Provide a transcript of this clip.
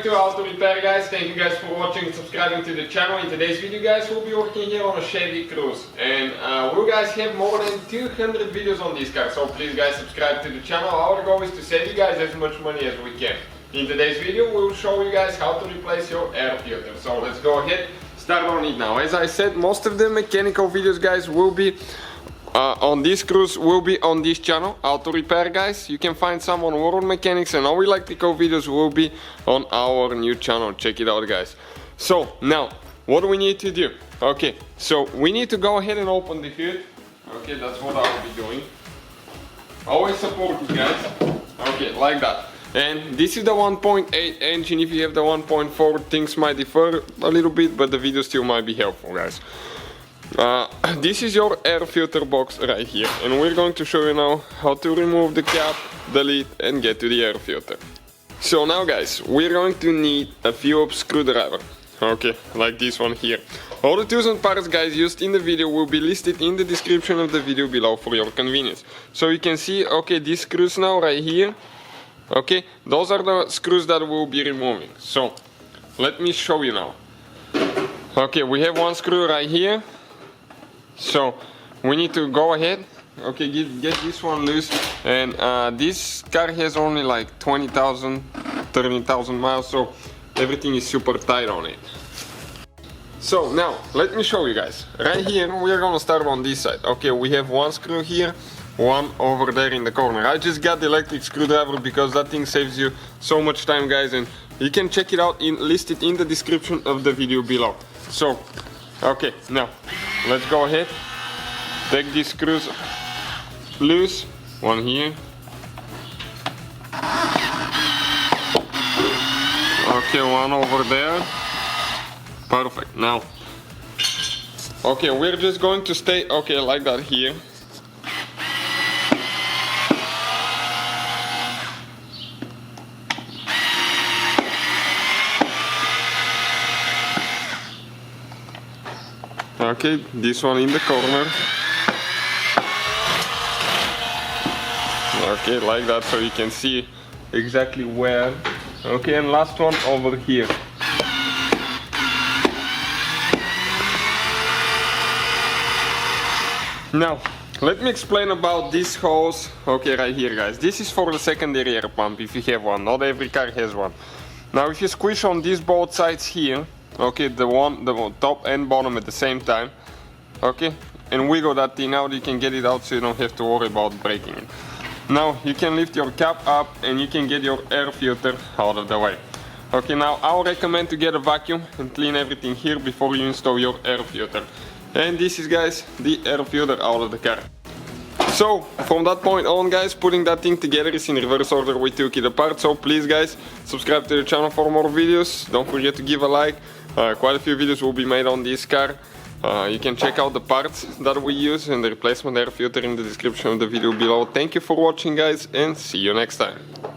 back to Auto Repair, guys. Thank you guys for watching and subscribing to the channel. In today's video, guys, we'll be working here on a Chevy Cruze, and we guys have more than 200 videos on this car, so please guys subscribe to the channel. Our goal is to save you guys as much money as we can. In today's video, we'll show you guys how to replace your air filter. So let's go ahead, start on it now. As I said, most of the mechanical videos, guys, will be on this Cruze, will be on this channel, Auto Repair, guys. You can find some on World Mechanics, and all electrical videos will be on our new channel. Check it out, guys. So now, what do we need to do? Okay, so we need to go ahead and open the hood. Okay, that's what I'll be doing. Always support it, guys. Okay, like that. And this is the 1.8 engine. If you have the 1.4, things might differ a little bit, but the video still might be helpful, guys. This is your air filter box right here, and we're going to show you now how to remove the cap, the lid, and get to the air filter. So now, guys, we're going to need a Phillips screwdriver, okay, like this one here. All the tools and parts, guys, used in the video will be listed in the description of the video below for your convenience. So you can see, okay, these screws now right here, okay, those are the screws that we'll be removing. So let me show you now. Okay, we have one screw right here. So we need to go ahead, okay, get this one loose, and this car has only like 20,000, 30,000 miles, so everything is super tight on it. So now let me show you guys. Right here we are gonna start on this side. Okay, we have one screw here, one over there in the corner. I just got the electric screwdriver because that thing saves you so much time, guys, and you can check it out listed in the description of the video below. So okay, now let's go ahead, take these screws loose, one here, okay, one over there, perfect. Now, okay, we're just going to stay, okay, like that here. Okay, this one in the corner. Okay, like that, so you can see exactly where. Okay, and last one over here. Now, let me explain about this hose. Okay, right here, guys. This is for the secondary air pump, if you have one. Not every car has one. Now, if you squish on these both sides here, okay, the top and bottom at the same time, okay, and wiggle that thing out, you can get it out so you don't have to worry about breaking it. Now you can lift your cap up and you can get your air filter out of the way. Okay, now I would recommend to get a vacuum and clean everything here before you install your air filter. And this is, guys, the air filter out of the car. So from that point on, guys, putting that thing together is in reverse order we took it apart. So please, guys, subscribe to the channel for more videos. Don't forget to give a like. Quite a few videos will be made on this car. You can check out the parts that we use and the replacement air filter in the description of the video below. Thank you for watching, guys, and see you next time.